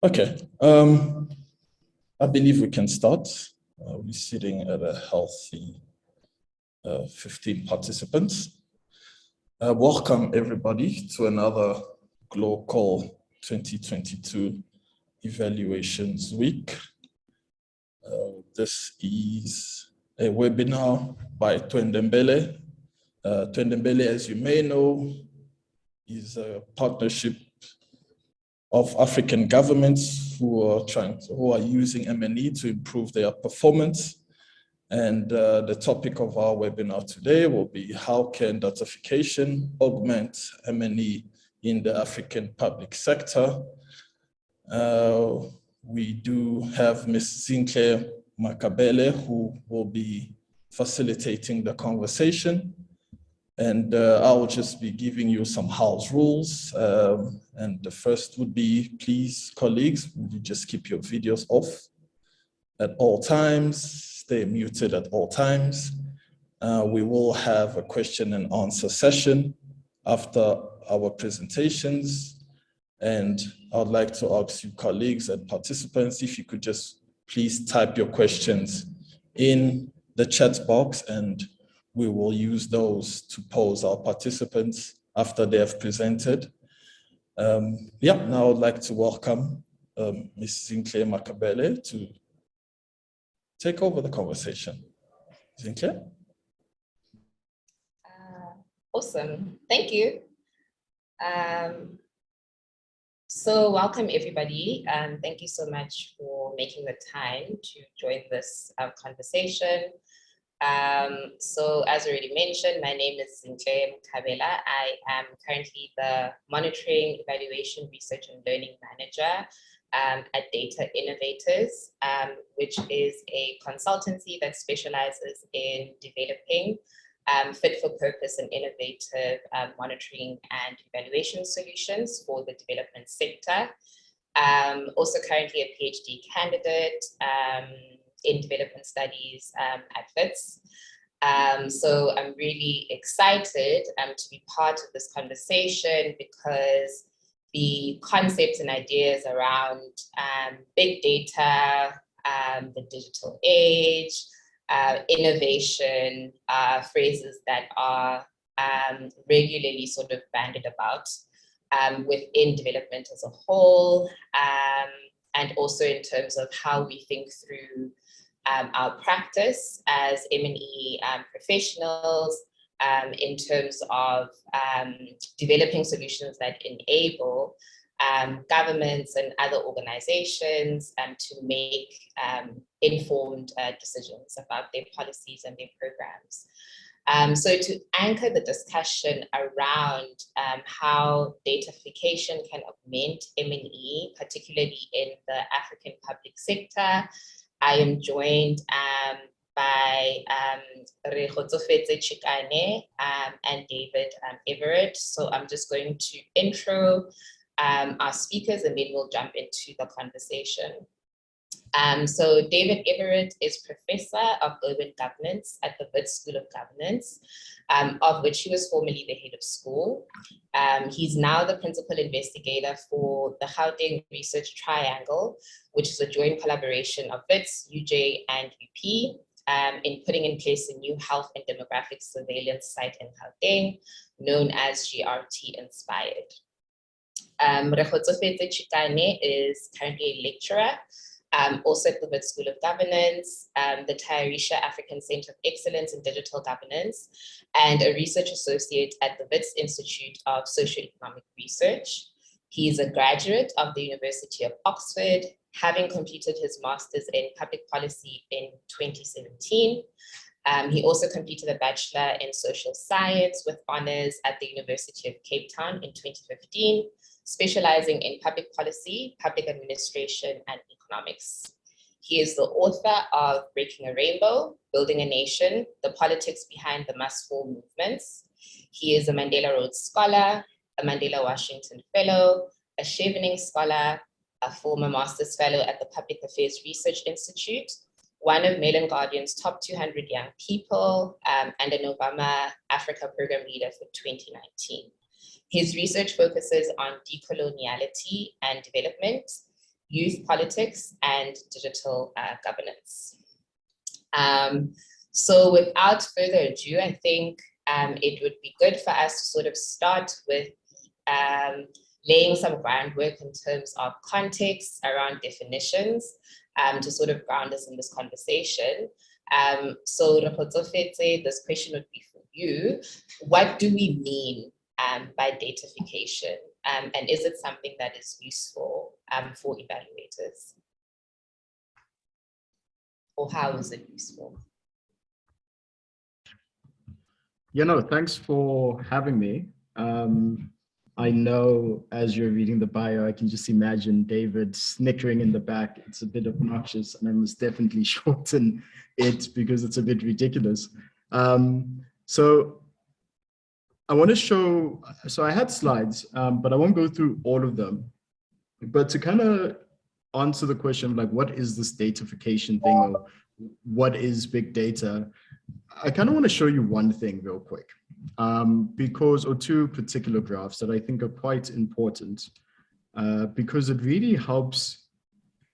Okay, I believe we can start. We're sitting at a healthy 15 participants. Welcome everybody to another gLOCAL 2022 Evaluations Week. This is a webinar by Twendembele. Twendembele, as you may know, is a partnership of African governments who are using M&E to improve their performance. And the topic of our webinar today will be how can datafication augment M&E in the African public sector? We do have Ms. Zinhle Makabele, who will be facilitating the conversation. And I'll just be giving you some house rules. And the first would be, please, colleagues, would you just keep your videos off at all times, stay muted at all times. We will have a question and answer session after our presentations. And I'd like to ask you colleagues and participants, if you could just please type your questions in the chat box, and we will use those to pose our participants after they have presented. Now I'd like to welcome Ms. Zinhle Makabele to take over the conversation. Zinhle? Awesome, thank you. So welcome everybody, and thank you so much for making the time to join this conversation. So as already mentioned, my name is Zinhle Makabele. I am currently the Monitoring, Evaluation, Research and Learning Manager at Data Innovators, which is a consultancy that specializes in developing fit for purpose and innovative monitoring and evaluation solutions for the development sector. Also currently a PhD candidate in development studies at WITS. So I'm really excited to be part of this conversation because the concepts and ideas around big data, the digital age, innovation, phrases that are regularly sort of bandied about within development as a whole, and also in terms of how we think through our practice as M&E professionals in terms of developing solutions that enable governments and other organizations to make informed decisions about their policies and their programs. So to anchor the discussion around how datafication can augment M&E, particularly in the African public sector, I am joined by Rekhotsofetse Chikane and David Everett. So I'm just going to intro our speakers and then we'll jump into the conversation. So David Everett is Professor of Urban Governance at the WITS School of Governance, of which he was formerly the head of school. He's now the principal investigator for the Gauteng Research Triangle, which is a joint collaboration of WITS, UJ, and UP, in putting in place a new health and demographic surveillance site in Gauteng, known as GRT Inspired. Rekhotsofetse Chikane is currently a lecturer, also at the WITS School of Governance, the Tairisha African Center of Excellence in Digital Governance, and a research associate at the WITS Institute of Socioeconomic Research. He is a graduate of the University of Oxford, having completed his master's in public policy in 2017. He also completed a bachelor in social science with honors at the University of Cape Town in 2015, specializing in public policy, public administration, and economics. He is the author of Breaking a Rainbow, Building a Nation, The Politics Behind the Must Fall Movements. He is a Mandela Rhodes Scholar, a Mandela Washington Fellow, a Chevening Scholar, a former Master's Fellow at the Public Affairs Research Institute, one of Mail and Guardian's top 200 young people, and an Obama Africa Program Leader for 2019. His research focuses on decoloniality and development. youth politics, and digital governance. So without further ado, I think it would be good for us to sort of start with laying some groundwork in terms of context around definitions to sort of ground us in this conversation. So Rapotofete, this question would be for you. What do we mean by datafication? And is it something that is useful for evaluators? Or how is it useful? Yeah, no, thanks for having me. I know as you're reading the bio, I can just imagine David snickering in the back. It's a bit obnoxious, and I must definitely shorten it because it's a bit ridiculous. So I want to show, so I had slides, but I won't go through all of them. But to kind of answer the question, like, what is this datafication thing, or what is big data? I kind of want to show you one thing real quick, or two particular graphs that I think are quite important, because it really helps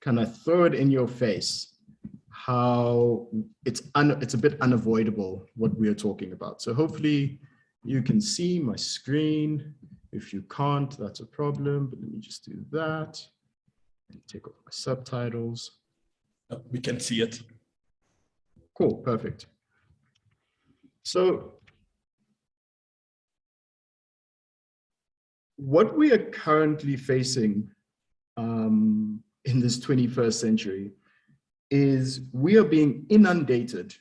kind of throw it in your face how it's a bit unavoidable what we are talking about. So hopefully you can see my screen. If you can't, that's a problem, but let me just do that and take off my subtitles. We can see it. Cool, perfect. So what we are currently facing in this 21st century is we are being inundated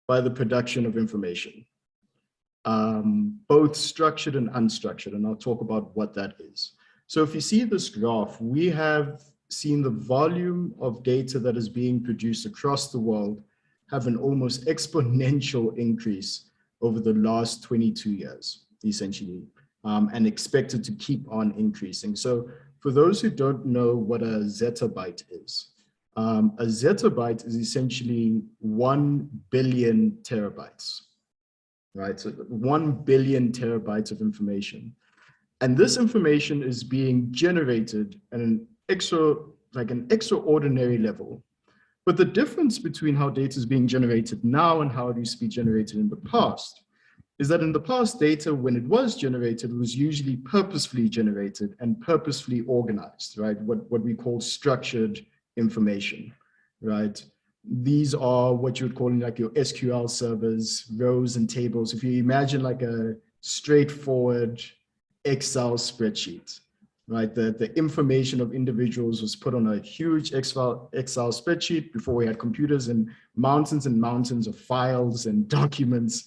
by the production of information, both structured and unstructured, and I'll talk about what that is. So if you see this graph, we have seen the volume of data that is being produced across the world have an almost exponential increase over the last 22 years, essentially, and expected to keep on increasing. So for those who don't know what a zettabyte is, a zettabyte is essentially 1 billion terabytes, right? So 1 billion terabytes of information. And this information is being generated at an extraordinary level. But the difference between how data is being generated now and how it used to be generated in the past is that in the past, data, when it was generated, was usually purposefully generated and purposefully organized, right? What we call structured information, right? These are what you would call like your SQL servers, rows and tables. If you imagine like a straightforward Excel spreadsheet, right? The information of individuals was put on a huge Excel spreadsheet before we had computers, and mountains of files and documents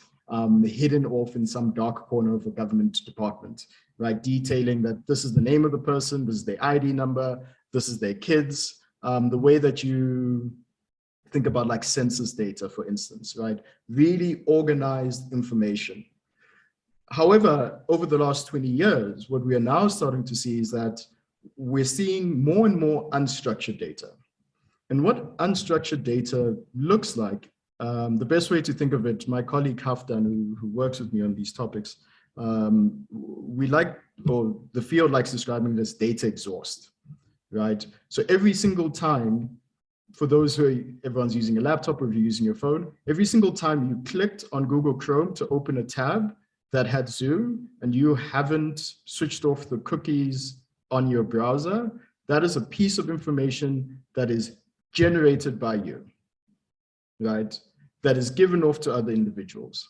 hidden off in some dark corner of a government department, right? Detailing that this is the name of the person, this is their ID number, this is their kids. The way that you think about like census data, for instance, right? Really organized information. However, over the last 20 years, what we are now starting to see is that we're seeing more and more unstructured data. And what unstructured data looks like, the best way to think of it, my colleague Hafdan, who works with me on these topics, the field likes describing this data exhaust, right? So every single time, for those everyone's using a laptop or if you're using your phone, every single time you clicked on Google Chrome to open a tab that had Zoom and you haven't switched off the cookies on your browser, that is a piece of information that is generated by you, right? That is given off to other individuals,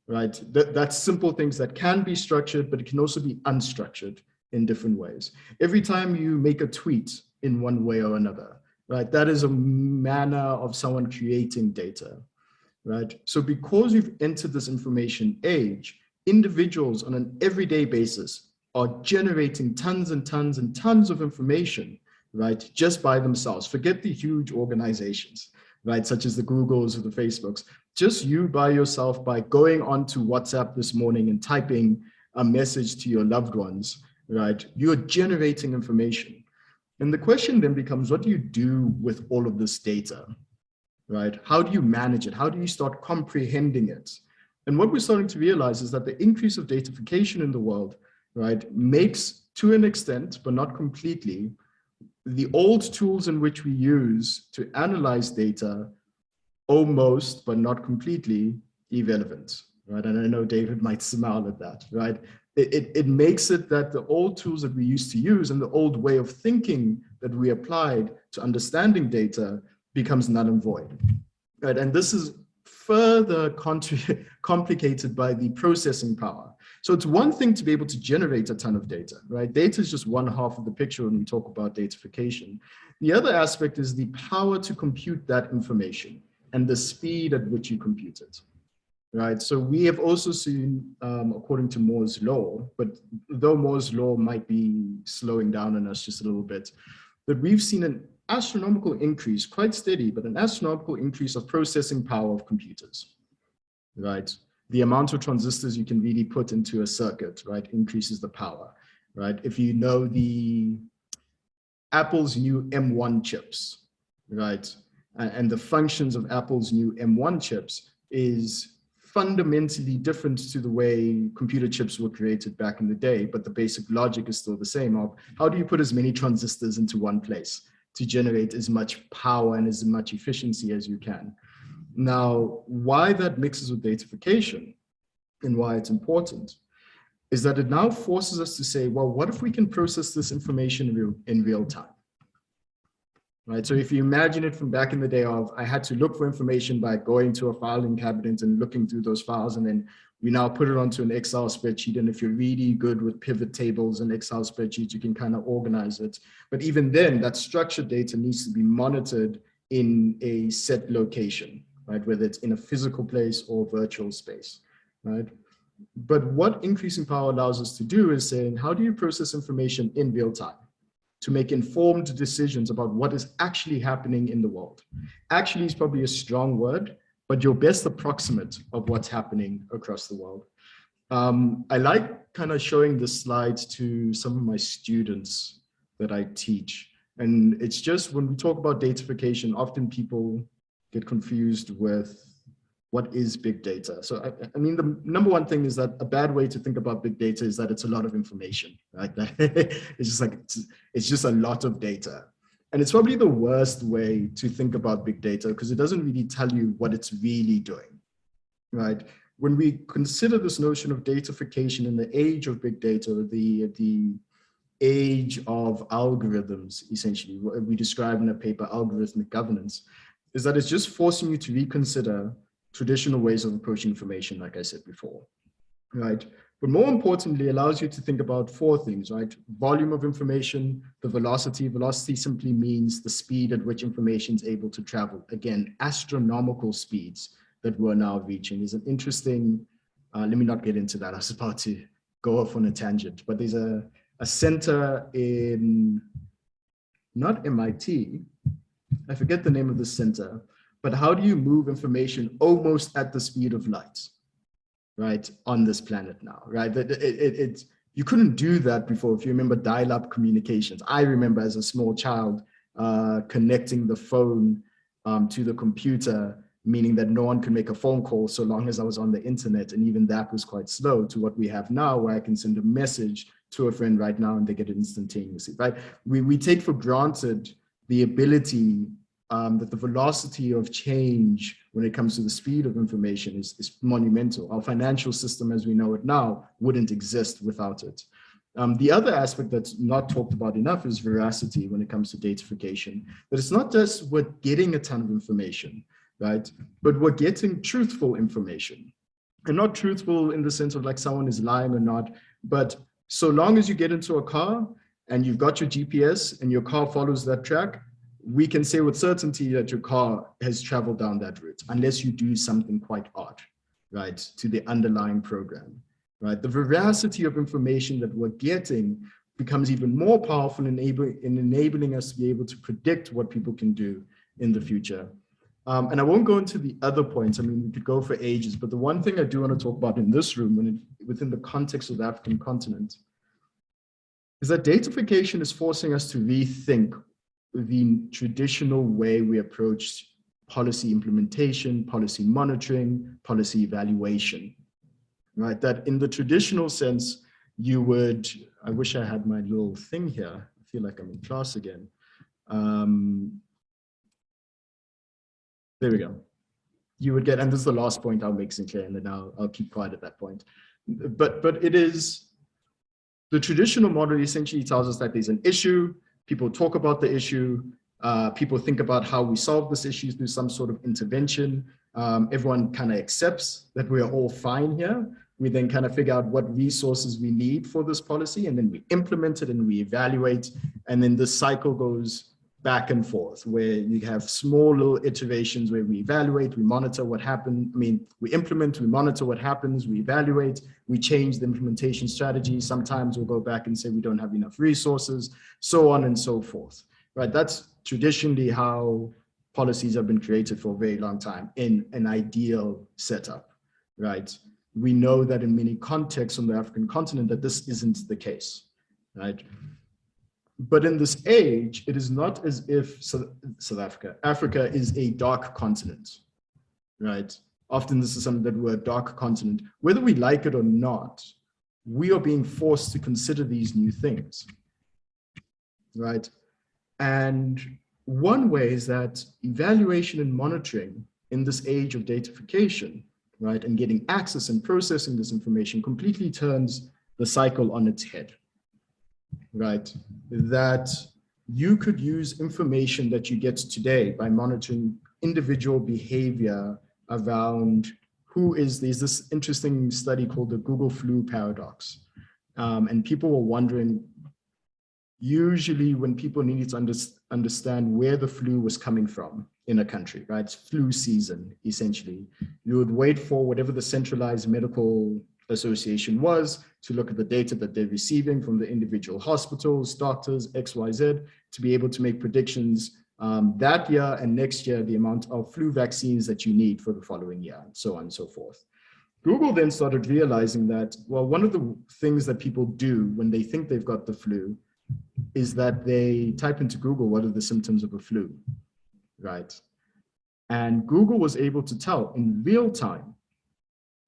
right? That's simple things that can be structured, but it can also be unstructured in different ways. Every time you make a tweet in one way or another, right? That is a manner of someone creating data, right? So because we've entered this information age, individuals on an everyday basis are generating tons and tons and tons of information, right? Just by themselves. Forget the huge organizations, right? Such as the Googles or the Facebooks. Just you by yourself, by going onto WhatsApp this morning and typing a message to your loved ones, right? You're generating information. And the question then becomes, what do you do with all of this data, right? How do you manage it? How do you start comprehending it? And what we're starting to realize is that the increase of datafication in the world, right, makes, to an extent, but not completely, the old tools in which we use to analyze data almost, but not completely, irrelevant, right? And I know David might smile at that, right? It makes it that the old tools that we used to use and the old way of thinking that we applied to understanding data becomes null and void, right? And this is further complicated by the processing power. So it's one thing to be able to generate a ton of data, right? Data is just one half of the picture when we talk about datafication. The other aspect is the power to compute that information and the speed at which you compute it, right? So we have also seen, according to Moore's law, but though Moore's law might be slowing down on us just a little bit, that we've seen an astronomical increase, quite steady, but an astronomical increase of processing power of computers, right? The amount of transistors you can really put into a circuit, right, increases the power, right? If you know the Apple's new M1 chips, right, and the functions of Apple's new M1 chips is fundamentally different to the way computer chips were created back in the day, but the basic logic is still the same of how do you put as many transistors into one place to generate as much power and as much efficiency as you can. Now, why that mixes with datafication and why it's important is that it now forces us to say, well, what if we can process this information in real time? Right, so if you imagine it from back in the day of, I had to look for information by going to a filing cabinet and looking through those files, and then we now put it onto an Excel spreadsheet. And if you're really good with pivot tables and Excel spreadsheets, you can kind of organize it. But even then, that structured data needs to be monitored in a set location, right? Whether it's in a physical place or virtual space, right? But what increasing power allows us to do is saying, how do you process information in real time to make informed decisions about what is actually happening in the world? Actually is probably a strong word, but your best approximate of what's happening across the world. I like kind of showing the slides to some of my students that I teach. And it's just when we talk about datafication, often people get confused with what is big data. So, I mean, the number one thing is that a bad way to think about big data is that it's a lot of information, right? It's just like, it's just a lot of data. And it's probably the worst way to think about big data because it doesn't really tell you what it's really doing, right? When we consider this notion of datafication in the age of big data, the age of algorithms, essentially, what we describe in a paper, algorithmic governance, is that it's just forcing you to reconsider traditional ways of approaching information, like I said before, right? But more importantly, allows you to think about four things, right? Volume of information, the velocity. Velocity simply means the speed at which information is able to travel. Again, astronomical speeds that we're now reaching is an interesting, let me not get into that. I was about to go off on a tangent, but there's a center in, not MIT, I forget the name of the center, but how do you move information almost at the speed of light, right, on this planet now, right? You couldn't do that before. If you remember dial-up communications, I remember as a small child connecting the phone to the computer, meaning that no one could make a phone call so long as I was on the internet, and even that was quite slow to what we have now, where I can send a message to a friend right now and they get it instantaneously, right? We take for granted the ability that the velocity of change when it comes to the speed of information is monumental. Our financial system as we know it now wouldn't exist without it. The other aspect that's not talked about enough is veracity when it comes to datafication. But it's not just we're getting a ton of information, right? But we're getting truthful information. And not truthful in the sense of like someone is lying or not, but so long as you get into a car and you've got your GPS and your car follows that track, we can say with certainty that your car has traveled down that route, unless you do something quite odd, right, to the underlying program, right? The veracity of information that we're getting becomes even more powerful in enabling us to be able to predict what people can do in the future. And I won't go into the other points. I mean, we could go for ages, but the one thing I do want to talk about in this room, within the context of the African continent, is that datafication is forcing us to rethink the traditional way we approach policy implementation, policy monitoring, policy evaluation, right? That in the traditional sense, you would, I wish I had my little thing here. I feel like I'm in class again. There we go. You would get, and this is the last point I'll make, Sinclair, and then I'll keep quiet at that point. But it is, the traditional model essentially tells us that there's an issue, people talk about the issue, people think about how we solve this issue through some sort of intervention. Everyone kind of accepts that we're all fine here. We then kind of figure out what resources we need for this policy, and then we implement it and we evaluate. And then this cycle goes back and forth, where you have small little iterations where we evaluate, we monitor what happened. I mean, we implement, we monitor what happens, we evaluate, we change the implementation strategy. Sometimes we'll go back and say we don't have enough resources, so on and so forth, right? That's traditionally how policies have been created for a very long time in an ideal setup, right? We know that in many contexts on the African continent that this isn't the case, right? But in this age, it is not as if Africa is a dark continent, right? Often this is something that we're a dark continent. Whether we like it or not, we are being forced to consider these new things, right? And one way is that evaluation and monitoring in this age of datafication, right, and getting access and processing this information completely turns the cycle on its head, right? That you could use information that you get today by monitoring individual behavior around there's this interesting study called the Google flu paradox. And people were wondering, usually when people needed to understand where the flu was coming from in a country, right? It's flu season, essentially. You would wait for whatever the centralized medical association was to look at the data that they're receiving from the individual hospitals, doctors, XYZ, to be able to make predictions that year and next year, the amount of flu vaccines that you need for the following year, and so on and so forth. Google then started realizing that, well, one of the things that people do when they think they've got the flu is that they type into Google, what are the symptoms of a flu, right? And Google was able to tell in real time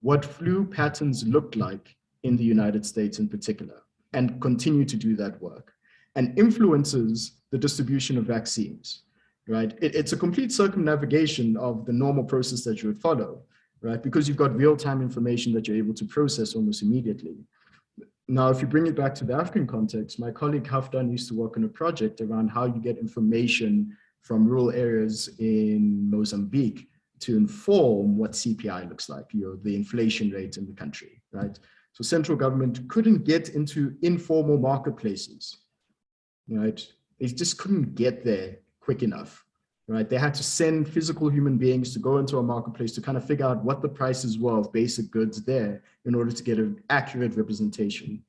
what flu patterns looked like in the United States in particular, and continue to do that work, and influences the distribution of vaccines, right? It's a complete circumnavigation of the normal process that you would follow, right? Because you've got real-time information that you're able to process almost immediately. Now, if you bring it back to the African context, my colleague Hafdan used to work on a project around how you get information from rural areas in Mozambique to inform what CPI looks like, the inflation rate in the country, right? So central government couldn't get into informal marketplaces, right? They just couldn't get there quick enough, right? They had to send physical human beings to go into a marketplace to kind of figure out what the prices were of basic goods there in order to get an accurate representation.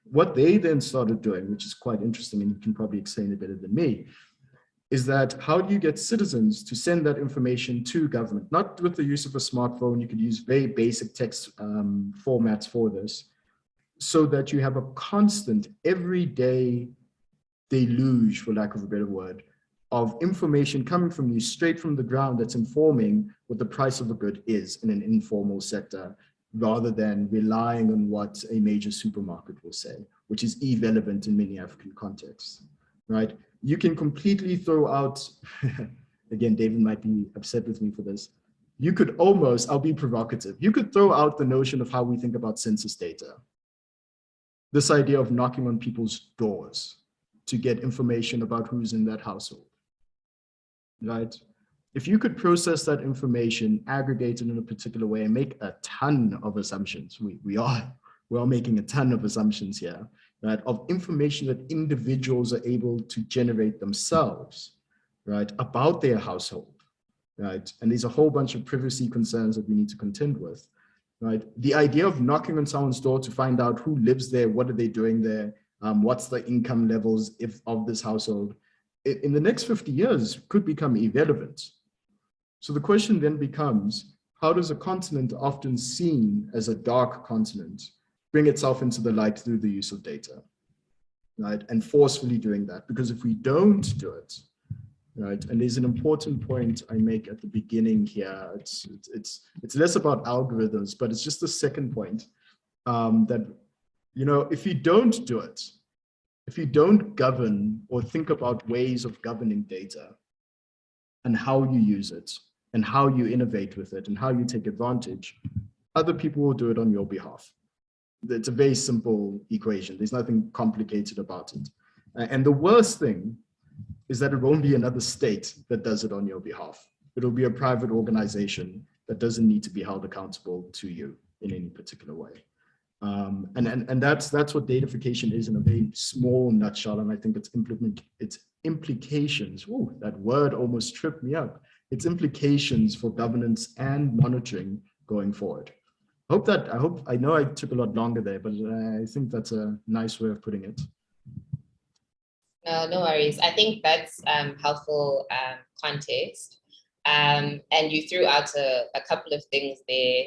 What they then started doing, which is quite interesting, and you can probably explain it better than me, is that how do you get citizens to send that information to government? Not with the use of a smartphone, you could use very basic text formats for this, so that you have a constant, everyday deluge, for lack of a better word, of information coming from you straight from the ground that's informing what the price of a good is in an informal sector, rather than relying on what a major supermarket will say, which is irrelevant in many African contexts, right? You can completely throw out, again, David might be upset with me for this. You could almost, I'll be provocative, you could throw out the notion of how we think about census data. This idea of knocking on people's doors to get information about who's in that household, right? If you could process that information, aggregate it in a particular way, and make a ton of assumptions, we are making a ton of assumptions here, right, of information that individuals are able to generate themselves, right, about their household, right? And there's a whole bunch of privacy concerns that we need to contend with, right? The idea of knocking on someone's door to find out who lives there, what are they doing there, what's the income levels of this household, in the next 50 years could become irrelevant. So the question then becomes, how does a continent often seen as a dark continent bring itself into the light through the use of data, right? And forcefully doing that, because if we don't do it, right? And there's an important point I make at the beginning here. It's less about algorithms, but it's just the second point, that, if you don't do it, if you don't govern or think about ways of governing data and how you use it and how you innovate with it and how you take advantage, other people will do it on your behalf. It's a very simple equation. There's nothing complicated about it. And the worst thing is that it won't be another state that does it on your behalf. It'll be a private organization that doesn't need to be held accountable to you in any particular way. And that's what datafication is in a very small nutshell. And I think its implications, ooh, that word almost tripped me up. Its implications for governance and monitoring going forward. I know I took a lot longer there, but I think that's a nice way of putting it. No worries. I think that's helpful context. And you threw out a couple of things there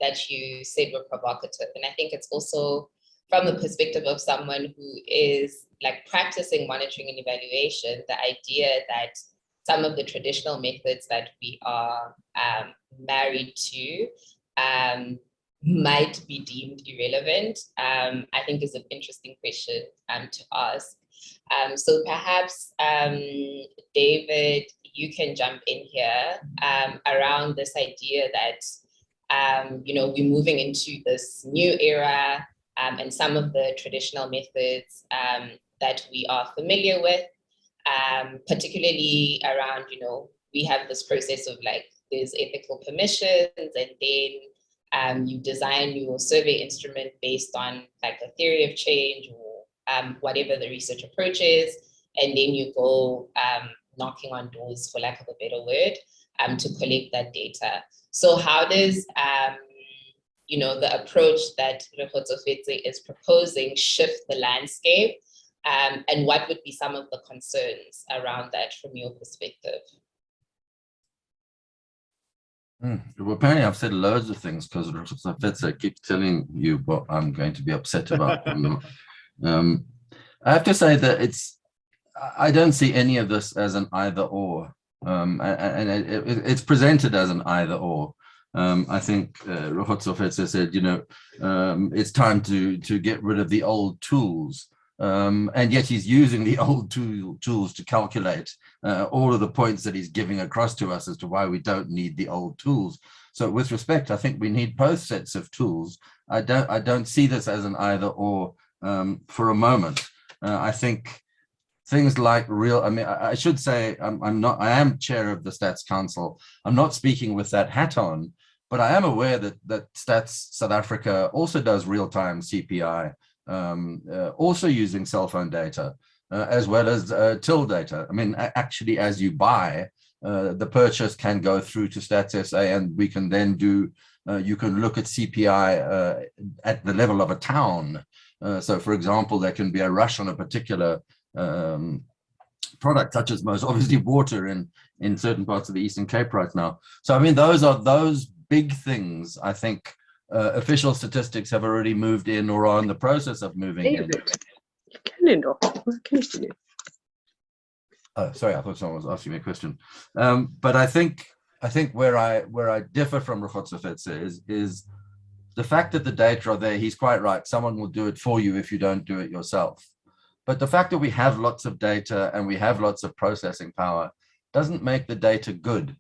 that you said were provocative. And I think it's also from the perspective of someone who is like practicing monitoring and evaluation, the idea that some of the traditional methods that we are married to might be deemed irrelevant, I think is an interesting question to ask. So perhaps, David, you can jump in here around this idea that, we're moving into this new era and some of the traditional methods that we are familiar with, particularly around, we have this process of like, there's ethical permissions, and then you design your survey instrument based on like a theory of change or whatever the research approach is, and then you go knocking on doors, for lack of a better word, to collect that data. So how does, the approach that Rekhotsofetse is proposing shift the landscape, and what would be some of the concerns around that from your perspective? Well, apparently I've said loads of things because Rekhotsofetse keeps telling you what I'm going to be upset about. I have to say that I don't see any of this as an either or, and it's presented as an either or. I think Rekhotsofetse said, it's time to get rid of the old tools, and yet he's using the old tools to calculate all of the points that he's giving across to us as to why we don't need the old tools. So with respect, I think we need both sets of tools. I don't see this as an either or for a moment. I think things like I should say I am chair of the Stats Council. I'm not speaking with that hat on, but I am aware that Stats South Africa also does real-time CPI, also using cell phone data, as well as till data. I mean, actually, as you buy, the purchase can go through to Stats SA, and we can then do, you can look at CPI at the level of a town. So, for example, there can be a rush on a particular product, such as most obviously water in certain parts of the Eastern Cape right now. So, I mean, those big things, I think official statistics have already moved in or are in the process of moving in. Oh, sorry, I thought someone was asking me a question. But I think where I differ from Rekhotsofetse is the fact that the data are there. He's quite right. Someone will do it for you if you don't do it yourself. But the fact that we have lots of data and we have lots of processing power doesn't make the data good.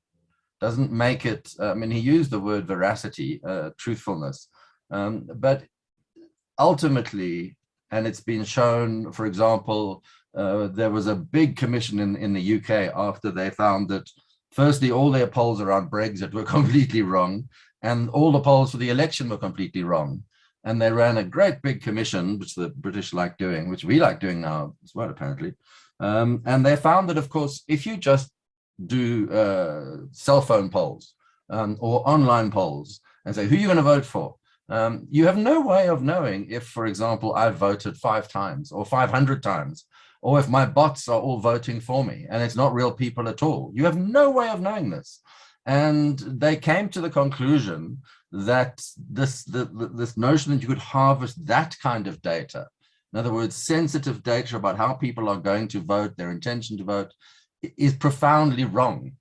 Doesn't make it, I mean, he used the word veracity, truthfulness, but ultimately, and it's been shown, for example, there was a big commission in the UK after they found that, firstly, all their polls around Brexit were completely wrong, and all the polls for the election were completely wrong. And they ran a great big commission, which the British like doing, which we like doing now as well, apparently. And they found that, of course, if you just do cell phone polls or online polls and say, who are you going to vote for? You have no way of knowing if, for example, I've voted 5 times or 500 times, or if my bots are all voting for me and it's not real people at all. You have no way of knowing this. And they came to the conclusion that this notion that you could harvest that kind of data, in other words, sensitive data about how people are going to vote, their intention to vote, is profoundly wrong,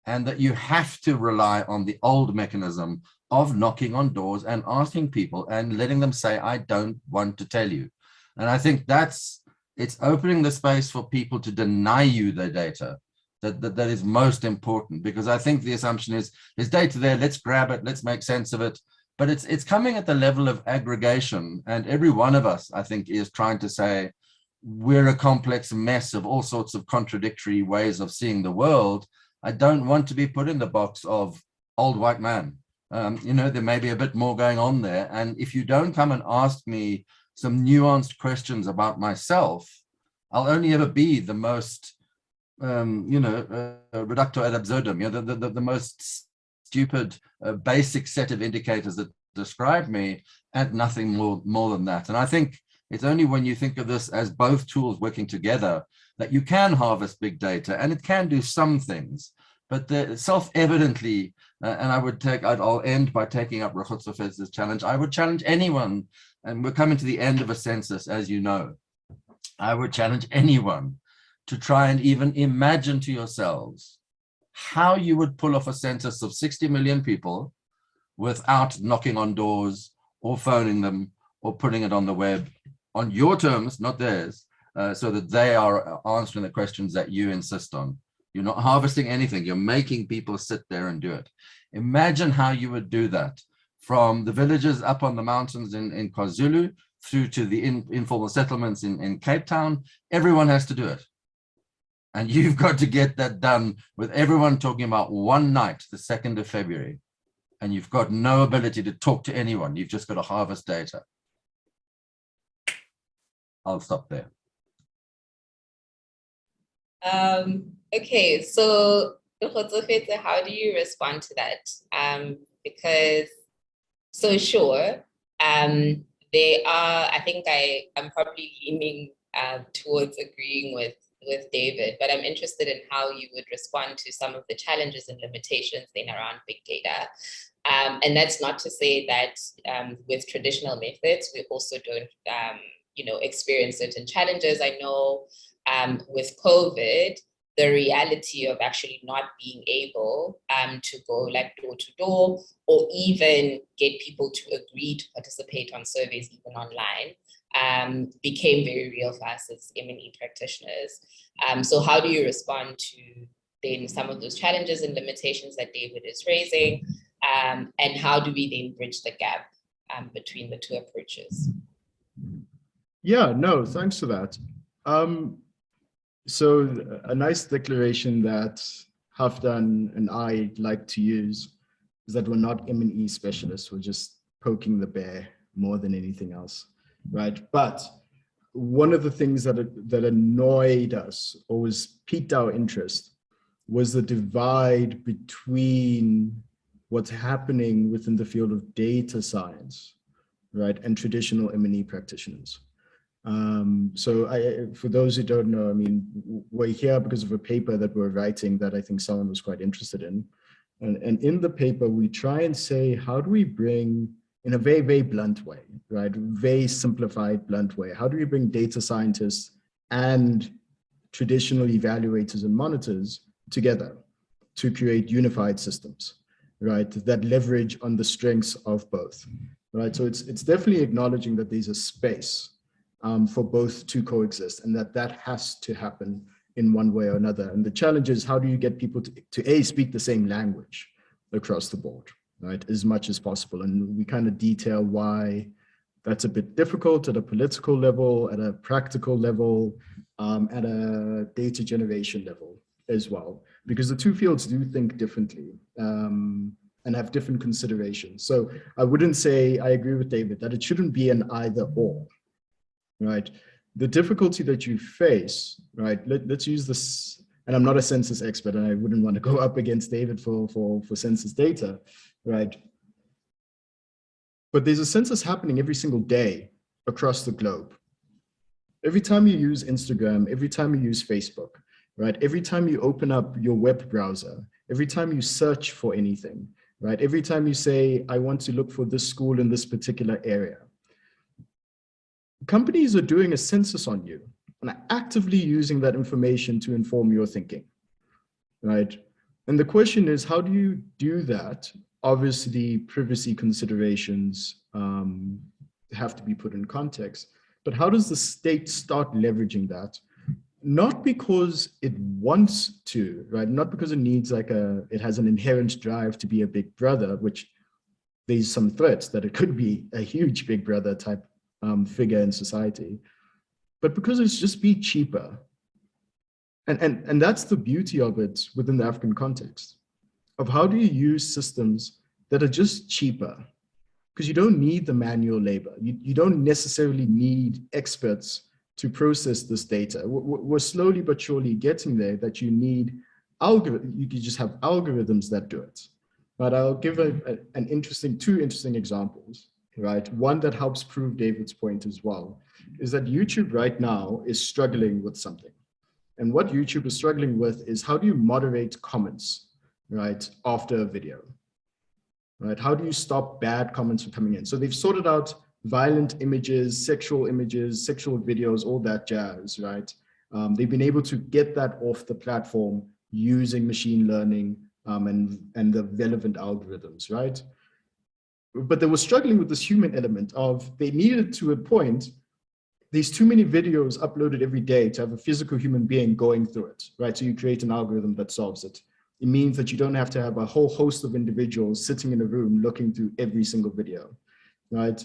and that you have to rely on the old mechanism of knocking on doors and asking people and letting them say, I don't want to tell you. And I think that's it's opening the space for people to deny you their data. That is most important, because I think the assumption is there's data there, let's grab it, let's make sense of it. But it's coming at the level of aggregation, and every one of us, I think, is trying to say we're a complex mess of all sorts of contradictory ways of seeing the world. I don't want to be put in the box of old white man. You know, there may be a bit more going on there. And if you don't come and ask me some nuanced questions about myself, I'll only ever be the most, reductio ad absurdum, the most stupid, basic set of indicators that describe me, and nothing more than that. And I think it's only when you think of this as both tools working together that you can harvest big data, and it can do some things. But self-evidently, and I'll end by taking up Rukhotso's challenge. I would challenge anyone, and we're coming to the end of a census, as you know. I would challenge anyone to try and even imagine to yourselves how you would pull off a census of 60 million people without knocking on doors or phoning them or putting it on the web on your terms, not theirs, so that they are answering the questions that you insist on. You're not harvesting anything. You're making people sit there and do it. Imagine how you would do that from the villages up on the mountains in KwaZulu through to the informal settlements in Cape Town. Everyone has to do it. And you've got to get that done with everyone talking about one night, the 2nd of February. And you've got no ability to talk to anyone. You've just got to harvest data. I'll stop there. Okay, so how do you respond to that? Because, so sure, they are, I think I'm probably leaning towards agreeing with David, but I'm interested in how you would respond to some of the challenges and limitations then around big data. And that's not to say that with traditional methods, we also don't, experience certain challenges. I know with COVID, the reality of actually not being able to go like door to door or even get people to agree to participate on surveys even online became very real for us as M&E practitioners. So how do you respond to then some of those challenges and limitations that David is raising? And how do we then bridge the gap between the two approaches? Yeah, no, thanks for that. So a nice declaration that Hafdan and I like to use is that we're not M&E specialists. We're just poking the bear more than anything else, right? But one of the things that annoyed us or was piqued our interest was the divide between what's happening within the field of data science, right, and traditional M&E practitioners. So for those who don't know, I mean, we're here because of a paper that we're writing that I think someone was quite interested in. And in the paper, we try and say, how do we bring, in a very, very blunt way, right, very simplified, blunt way, how do we bring data scientists and traditional evaluators and monitors together to create unified systems, right, that leverage on the strengths of both, right? So it's definitely acknowledging that there's a space for both to coexist, and that has to happen in one way or another. And the challenge is, how do you get people to speak the same language across the board, right, as much as possible? And we kind of detail why that's a bit difficult at a political level, at a practical level, at a data generation level as well, because the two fields do think differently and have different considerations. So I wouldn't say, I agree with David, that it shouldn't be an either or. Right, the difficulty that you face, right? Let's use this, and I'm not a census expert, and I wouldn't want to go up against David for census data, right? But there's a census happening every single day across the globe. Every time you use Instagram, every time you use Facebook, right? Every time you open up your web browser, every time you search for anything, right? Every time you say, I want to look for this school in this particular area. Companies are doing a census on you and are actively using that information to inform your thinking, right? And the question is, how do you do that? Obviously, privacy considerations have to be put in context, But how does the state start leveraging that? Not because it wants to, right? Not because it needs it has an inherent drive to be a big brother, which there's some threats that it could be a huge big brother type figure in society, but because it's just be cheaper. And that's the beauty of it within the African context, of how do you use systems that are just cheaper? Because you don't need the manual labor. You don't necessarily need experts to process this data. We're slowly but surely getting there that you need you can just have algorithms that do it. But I'll give two interesting examples, right? One that helps prove David's point as well, is that YouTube right now is struggling with something. And what YouTube is struggling with is how do you moderate comments, right, after a video, right? How do you stop bad comments from coming in? So they've sorted out violent images, sexual videos, all that jazz, right? They've been able to get that off the platform using machine learning and the relevant algorithms, right? But they were struggling with this human element of they needed to a point, there's too many videos uploaded every day to have a physical human being going through it, right? So you create an algorithm that solves it. It means that you don't have to have a whole host of individuals sitting in a room looking through every single video, right?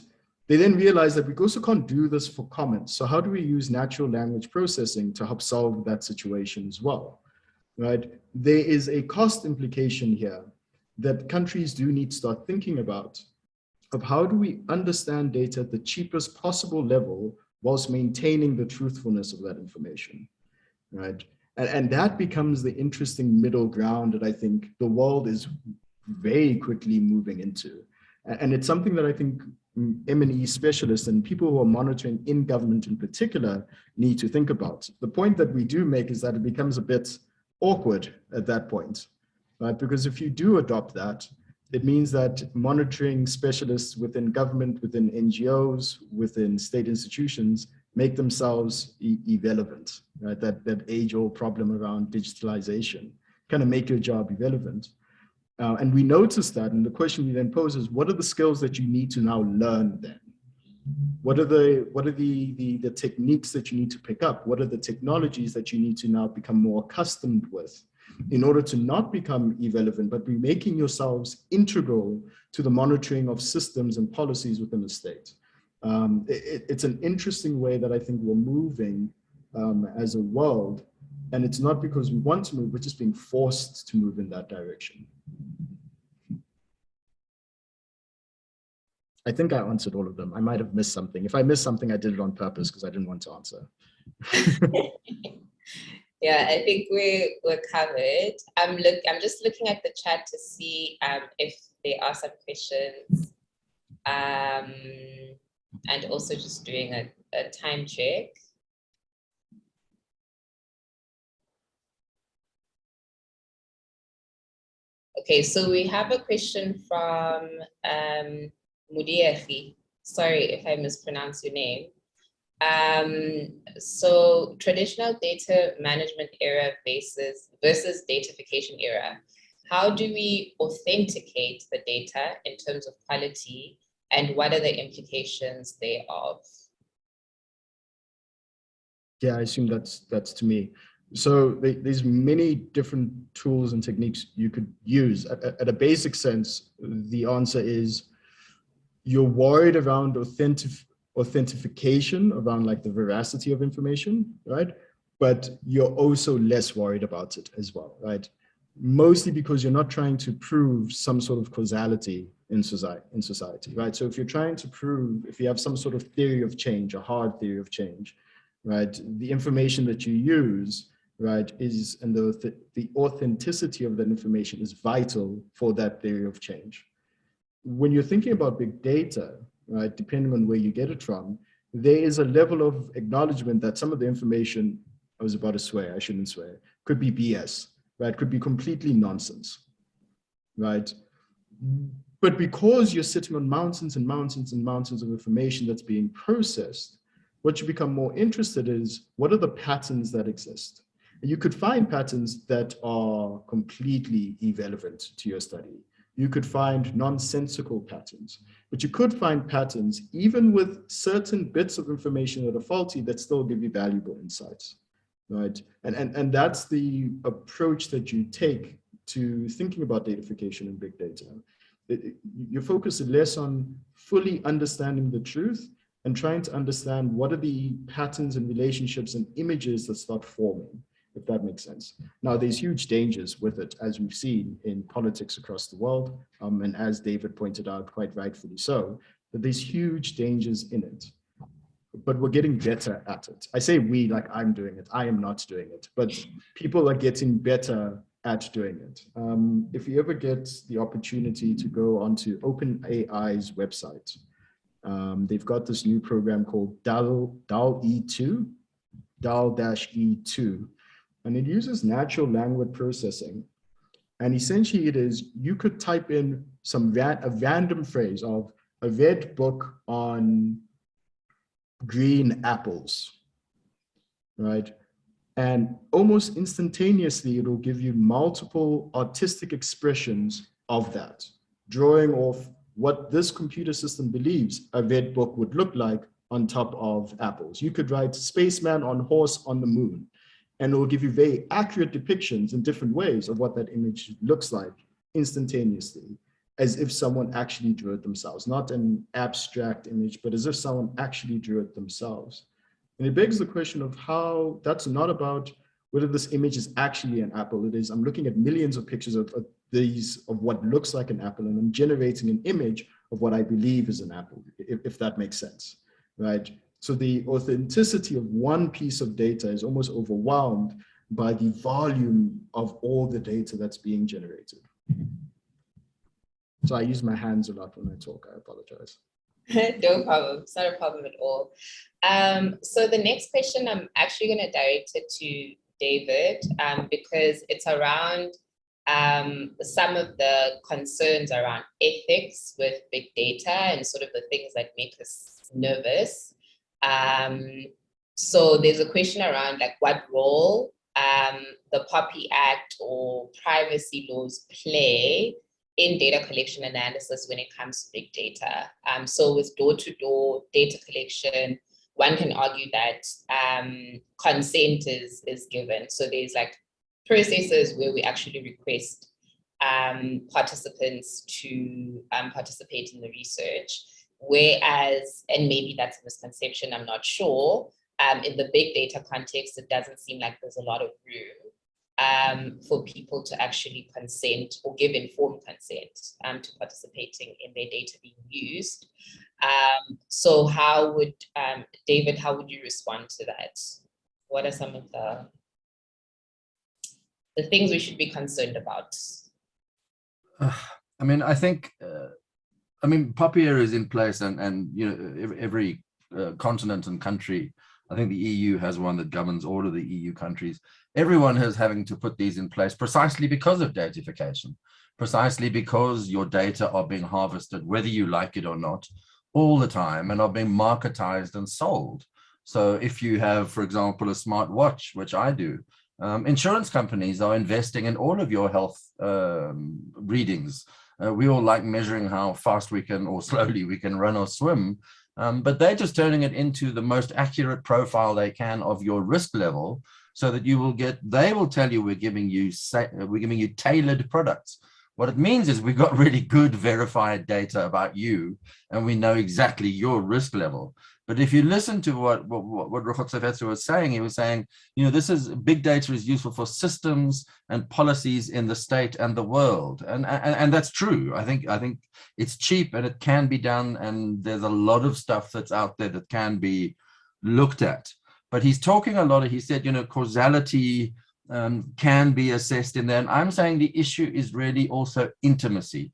They then realized that we also can't do this for comments. So how do we use natural language processing to help solve that situation as well, right? There is a cost implication here that countries do need to start thinking about, of how do we understand data at the cheapest possible level whilst maintaining the truthfulness of that information, right? And that becomes the interesting middle ground that I think the world is very quickly moving into. And it's something that I think M&E specialists and people who are monitoring in government in particular need to think about. The point that we do make is that it becomes a bit awkward at that point, right? Because if you do adopt that, it means that monitoring specialists within government, within NGOs, within state institutions make themselves irrelevant, right? That age-old problem around digitalization kind of make your job irrelevant. And we notice that, and the question we then pose is, what are the skills that you need to now learn then? What are the techniques that you need to pick up? What are the technologies that you need to now become more accustomed with in order to not become irrelevant, but be making yourselves integral to the monitoring of systems and policies within the state? It's an interesting way that I think we're moving as a world, and it's not because we want to move, we're just being forced to move in that direction. I think I answered all of them. I might have missed something. If I missed something, I did it on purpose because I didn't want to answer. Yeah, I think we're covered. I'm just looking at the chat to see if there are some questions, and also just doing a time check. Okay, so we have a question from Mudiafi. Sorry if I mispronounce your name. So traditional data management era versus datafication era. How do we authenticate the data in terms of quality, and what are the implications thereof? Yeah, I assume that's to me. So there's many different tools and techniques you could use. At a basic sense, the answer is you're worried around authentication, around like the veracity of information, right? But you're also less worried about it as well, right? Mostly because you're not trying to prove some sort of causality in society, right? So if you're trying to prove, if you have some sort of theory of change, a hard theory of change, right? The information that you use, right, and the authenticity of that information is vital for that theory of change. When you're thinking about big data, right, depending on where you get it from, there is a level of acknowledgement that some of the information, I was about to swear, I shouldn't swear, could be BS, right, could be completely nonsense, right? But because you're sitting on mountains and mountains and mountains of information that's being processed, what you become more interested in is, what are the patterns that exist? And you could find patterns that are completely irrelevant to your study. you could find nonsensical patterns, but you could find patterns even with certain bits of information that are faulty that still give you valuable insights, right? And that's the approach that you take to thinking about datafication and big data. You focus less on fully understanding the truth and trying to understand what are the patterns and relationships and images that start forming, if that makes sense. Now, there's huge dangers with it, as we've seen in politics across the world, and as David pointed out, quite rightfully so, that there's huge dangers in it. But we're getting better at it. I say we, like I'm doing it. I am not doing it, but people are getting better at doing it. If you ever get the opportunity to go onto OpenAI's website, they've got this new program called DAL-E2, DAL-E2, and it uses natural language processing. And essentially it is, you could type in a random phrase of a red book on green apples, right? And almost instantaneously, it will give you multiple artistic expressions of that, drawing off what this computer system believes a red book would look like on top of apples. You could write spaceman on horse on the moon, and it will give you very accurate depictions in different ways of what that image looks like instantaneously, as if someone actually drew it themselves, not an abstract image, but as if someone actually drew it themselves. And it begs the question of how that's not about whether this image is actually an apple. It is, I'm looking at millions of pictures of what looks like an apple, and I'm generating an image of what I believe is an apple, if that makes sense, right? So the authenticity of one piece of data is almost overwhelmed by the volume of all the data that's being generated. So I use my hands a lot when I talk, I apologize. No problem, it's not a problem at all. So the next question, I'm actually going to direct it to David, because it's around some of the concerns around ethics with big data and sort of the things that make us nervous. So there's a question around like what role the POPI Act or privacy laws play in data collection analysis when it comes to big data. So with door-to-door data collection, one can argue that consent is given. So there's like processes where we actually request participants to participate in the research. Whereas, and maybe that's a misconception, I'm not sure, in the big data context, it doesn't seem like there's a lot of room for people to actually consent or give informed consent to participating in their data being used. So how would, David, how would you respond to that? What are some of the things we should be concerned about? I mean, I think, I mean, POPI is in place, and you know, every continent and country, I think the EU has one that governs all of the EU countries. Everyone is having to put these in place precisely because of datafication, precisely because your data are being harvested, whether you like it or not, all the time, and are being marketized and sold. So if you have, for example, a smart watch, which I do, insurance companies are investing in all of your health readings. We all like measuring how fast we can or slowly we can run or swim, but they're just turning it into the most accurate profile they can of your risk level, so that you will get, they will tell you we're giving you tailored products. What it means is we've got really good verified data about you, and we know exactly your risk level. But if you listen to what Rukhotso was saying, he was saying, you know, this is, big data is useful for systems and policies in the state and the world. And that's true. I think it's cheap and it can be done. And there's a lot of stuff that's out there that can be looked at. But he's talking a lot of, he said, you know, causality can be assessed in there. And I'm saying the issue is really also intimacy.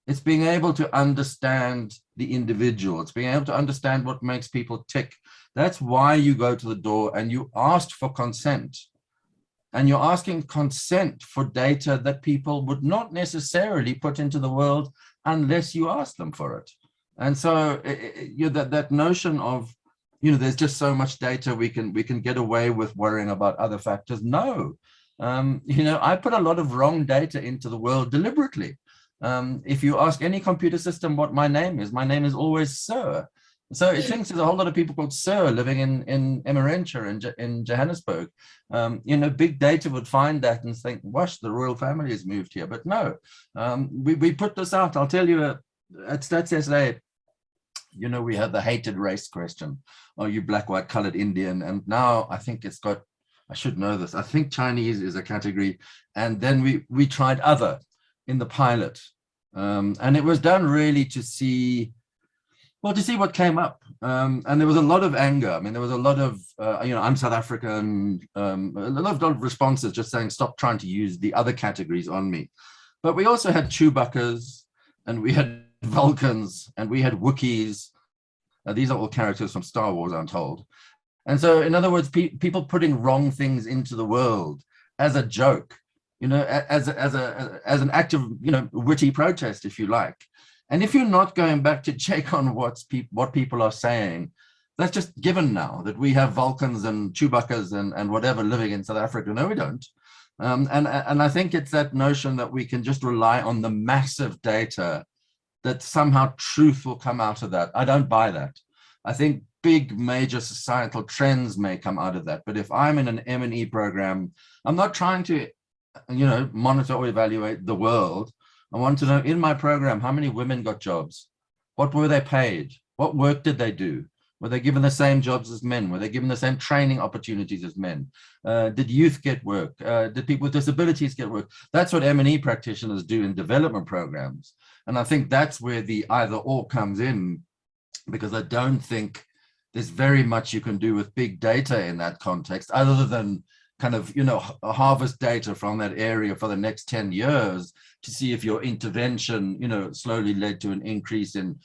It's being able to understand the individual. It's being able to understand what makes people tick. That's why you go to the door and you asked for consent. And you're asking consent for data that people would not necessarily put into the world unless you ask them for it. And so that notion of, you know, there's just so much data we can get away with worrying about other factors. No, you know, I put a lot of wrong data into the world deliberately. If you ask any computer system what my name is always Sir. So it thinks there's a whole lot of people called Sir living in Emmarentia in Johannesburg. You know, big data would find that and think, "Wash, the royal family has moved here." But no, we put this out. I'll tell you, at Stats SA, you know, we had the hated race question. Are you black, white, colored, Indian? And now I think it's got, I should know this, I think Chinese is a category. And then we tried other in the pilot. And it was done really to see, well, to see what came up. And there was a lot of anger. I mean, there was a lot of, you know, I'm South African, a lot of responses just saying, stop trying to use the other categories on me. But we also had Chewbacca's, and we had Vulcans, and we had Wookiees. These are all characters from Star Wars, I'm told. And so, in other words, people putting wrong things into the world as a joke, you know, as an act of, you know, witty protest, if you like. And if you're not going back to check on what people are saying, that's just given now that we have Vulcans and Chewbaccas and whatever living in South Africa. No, we don't. And I think it's that notion that we can just rely on the massive data, that somehow truth will come out of that. I don't buy that. I think big major societal trends may come out of that. But if I'm in an M&E program, I'm not trying to, you know, monitor or evaluate the world. I want to know in my program, how many women got jobs? What were they paid? What work did they do? Were they given the same jobs as men? Were they given the same training opportunities as men? Did youth get work? Did people with disabilities get work? That's what M&E practitioners do in development programs. And I think that's where the either or comes in, because I don't think there's very much you can do with big data in that context, other than kind of, you know, harvest data from that area for the next 10 years to see if your intervention, you know, slowly led to an increase in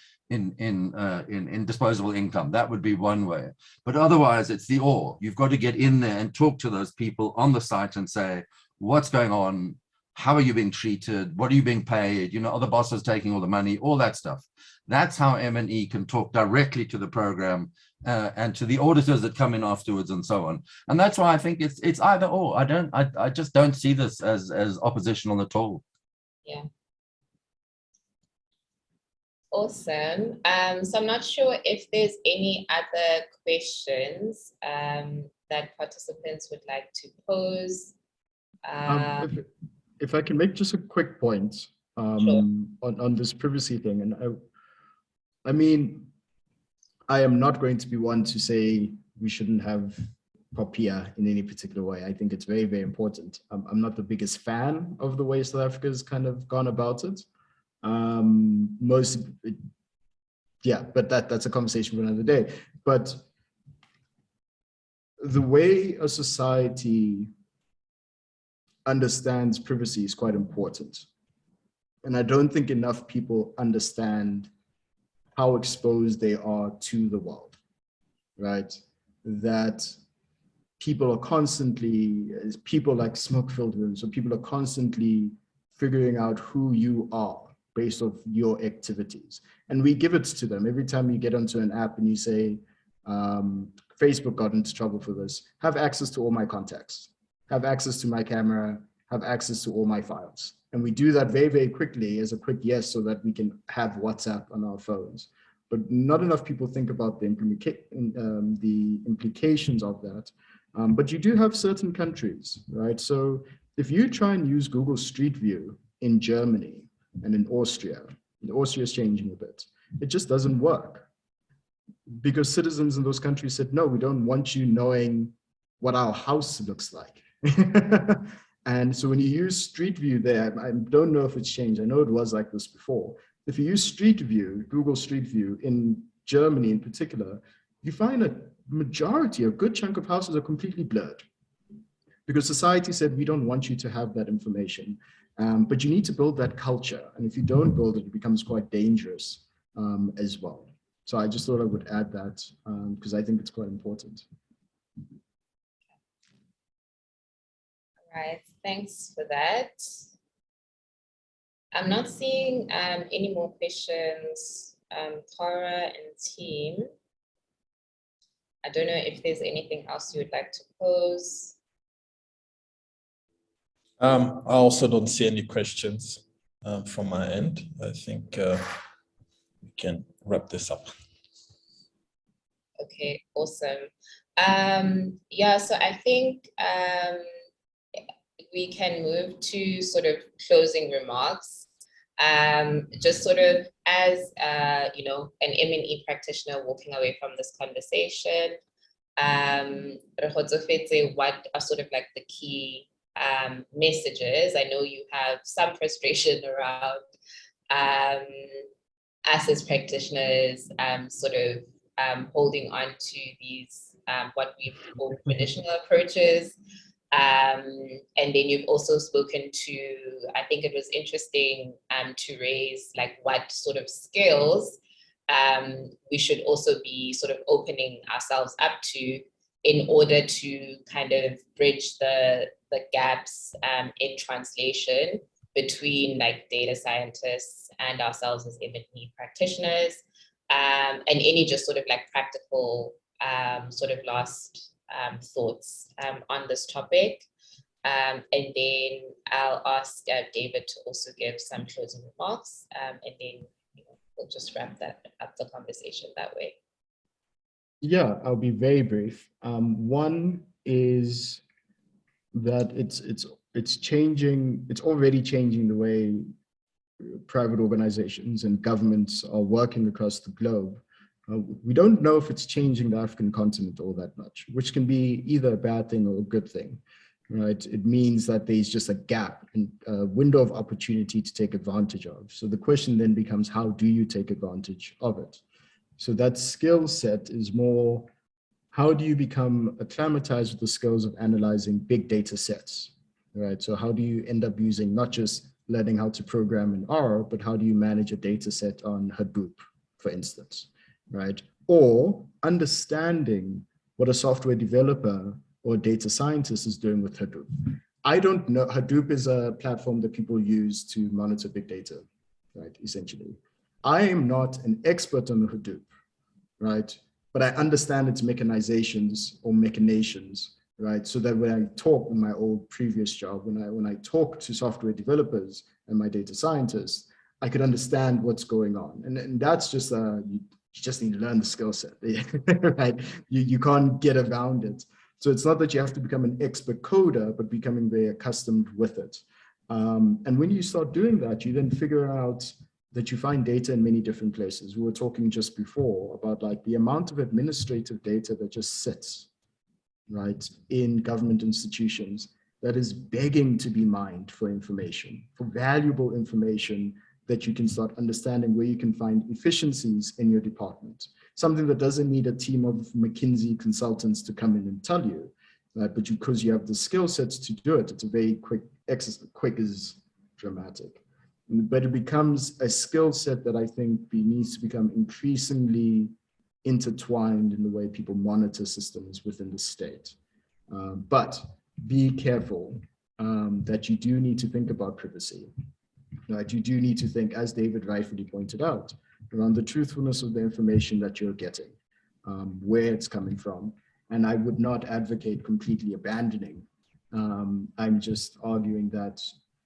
disposable income. That would be one way. But otherwise, it's the or. You've got to get in there and talk to those people on the site and say, what's going on? How are you being treated? What are you being paid? You know, are the bosses taking all the money? All that stuff. That's how M&E can talk directly to the program and to the auditors that come in afterwards and so on. And that's why I think it's either or. I just don't see this as oppositional at all. Yeah. Awesome. So I'm not sure if there's any other questions that participants would like to pose. If I can make just a quick point Sure. on this privacy thing, and I mean, I am not going to be one to say we shouldn't have POPIA in any particular way. I think it's very, very important. I'm not the biggest fan of the way South Africa has kind of gone about it. Yeah, but that's a conversation for another day. But the way a society understands privacy is quite important. And I don't think enough people understand how exposed they are to the world, right? That people are constantly, people like smoke-filled rooms, so people are constantly figuring out who you are based off your activities. And we give it to them. Every time you get onto an app and you say, Facebook got into trouble for this, have access to all my contacts, have access to my camera, have access to all my files. And we do that very, very quickly as a quick yes, so that we can have WhatsApp on our phones. But not enough people think about the implications of that. But you do have certain countries, right? So if you try and use Google Street View in Germany and in Austria is changing a bit, it just doesn't work. Because citizens in those countries said, no, we don't want you knowing what our house looks like. And so when you use Street View there, I don't know if it's changed. I know it was like this before. If you use Street View, Google Street View in Germany in particular, you find a majority, a good chunk of houses are completely blurred. Because society said, we don't want you to have that information. But you need to build that culture. And if you don't build it, it becomes quite dangerous as well. So I just thought I would add that because I think it's quite important. All right, thanks for that. I'm not seeing any more questions, Tara and team. I don't know if there's anything else you would like to pose. I also don't see any questions. from my end. I think we can wrap this up. Okay, awesome. Yeah, so I think we can move to sort of closing remarks. Just sort of as you know, an M&E practitioner walking away from this conversation, what are sort of like the key messages? I know you have some frustration around us as practitioners sort of holding on to these what we've called traditional approaches. And then you've also spoken to, I think it was interesting to raise like what sort of skills we should also be sort of opening ourselves up to in order to kind of bridge the gaps in translation between like data scientists and ourselves as M&E practitioners, and any just sort of like practical sort of last thoughts on this topic. And then I'll ask David to also give some closing remarks, and then we'll just wrap up the conversation that way. Yeah, I'll be very brief. One is that it's changing. It's already changing the way private organizations and governments are working across the globe. We don't know if it's changing the African continent all that much, which can be either a bad thing or a good thing, right? It means that there's just a gap and a window of opportunity to take advantage of. So the question then becomes, how do you take advantage of it? So that skill set is more, how do you become acclimatized with the skills of analyzing big data sets, right? So how do you end up using not just learning how to program in R, but how do you manage a data set on Hadoop, for instance, right? Or understanding what a software developer or data scientist is doing with Hadoop. I don't know, Hadoop is a platform that people use to monitor big data, right, essentially. I am not an expert on Hadoop, right? But I understand its mechanizations or machinations, right? So that when I talk in my old previous job, when I talk to software developers and my data scientists, I could understand what's going on. And that's just, you just need to learn the skill set, right? You can't get around it. So it's not that you have to become an expert coder, but becoming very accustomed with it. And when you start doing that, you then figure out that you find data in many different places. We were talking just before about like the amount of administrative data that just sits, right, in government institutions that is begging to be mined for information, for valuable information that you can start understanding where you can find efficiencies in your department. Something that doesn't need a team of McKinsey consultants to come in and tell you, right? But because you have the skill sets to do it, it's a very quick exercise. Quick is dramatic. But it becomes a skill set that I think needs to become increasingly intertwined in the way people monitor systems within the state. But be careful that you do need to think about privacy. Right? You do need to think, as David rightfully pointed out, around the truthfulness of the information that you're getting, where it's coming from. And I would not advocate completely abandoning. I'm just arguing that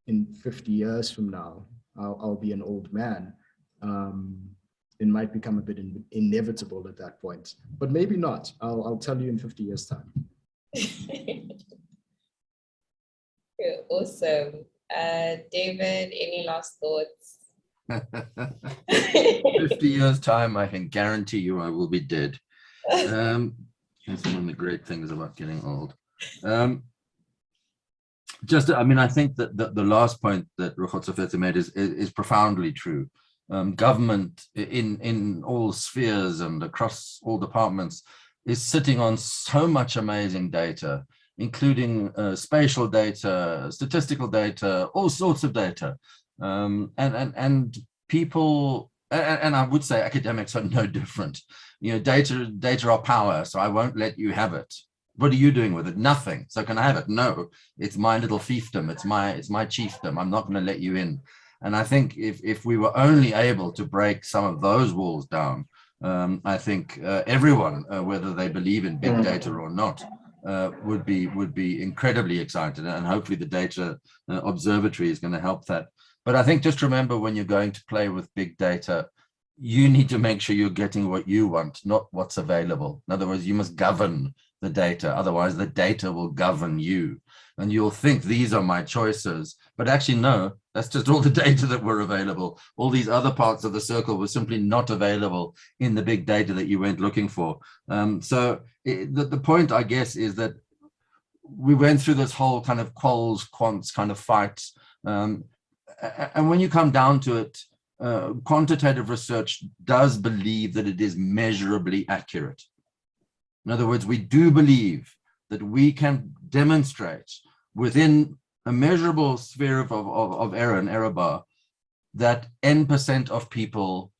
in 50 years from now, I'll be an old man. It might become a bit inevitable at that point, but maybe not. I'll tell you in 50 years' time. Awesome. David, any last thoughts? 50 years time, I can guarantee you I will be dead. That's one of the great things about getting old. I mean, I think that the last point that Rukhotso made is profoundly true. Government in all spheres and across all departments is sitting on so much amazing data, including spatial data, statistical data, all sorts of data. And people, and I would say academics are no different. You know, data are power, so I won't let you have it. What are you doing with it? Nothing. So can I have it? No, it's my little fiefdom. It's my chiefdom. I'm not going to let you in. And I think if we were only able to break some of those walls down, I think everyone, whether they believe in big data or not, would be incredibly excited, and hopefully the data observatory is going to help that. But I think just remember, when you're going to play with big data, you need to make sure you're getting what you want, not what's available. In other words, you must govern the data. Otherwise, the data will govern you. And you'll think these are my choices, but actually, no, that's just all the data that were available. All these other parts of the circle were simply not available in the big data that you went looking for. The point, I guess, is that we went through this whole kind of quals, quants kind of fight. And when you come down to it, quantitative research does believe that it is measurably accurate. In other words, we do believe that we can demonstrate within a measurable sphere of error, an error bar, that N% of people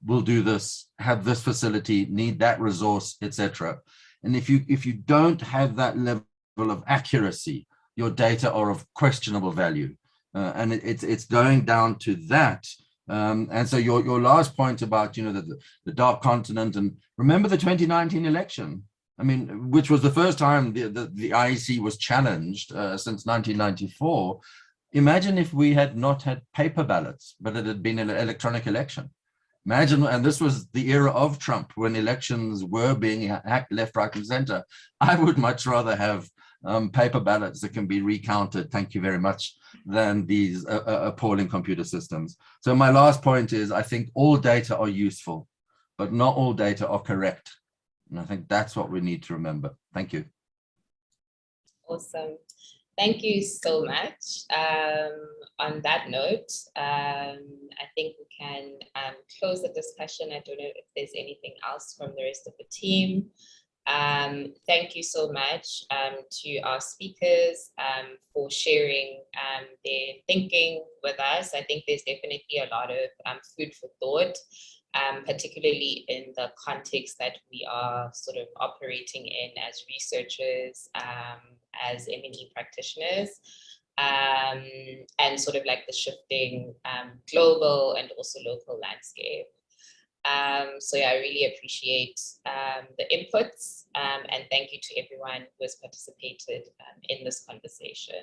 will do this, have this facility, need that resource, etc. And if you don't have that level of accuracy, your data are of questionable value. And it's going down to that. And so your last point about, the dark continent, and remember the 2019 election, I mean, which was the first time the IEC was challenged since 1994. Imagine if we had not had paper ballots, but it had been an electronic election. Imagine, and this was the era of Trump, when elections were being hacked left, right, and center. I would much rather have paper ballots that can be recounted, thank you very much, than these appalling computer systems. So my last point is, I think all data are useful, but not all data are correct. And I think that's what we need to remember. Thank you. Awesome. Thank you so much. On that note, I think we can close the discussion. I don't know if there's anything else from the rest of the team. Thank you so much to our speakers for sharing their thinking with us. I think there's definitely a lot of food for thought, particularly in the context that we are sort of operating in as researchers, as M&E practitioners, and sort of like the shifting global and also local landscape. So yeah, I really appreciate the inputs, and thank you to everyone who has participated in this conversation.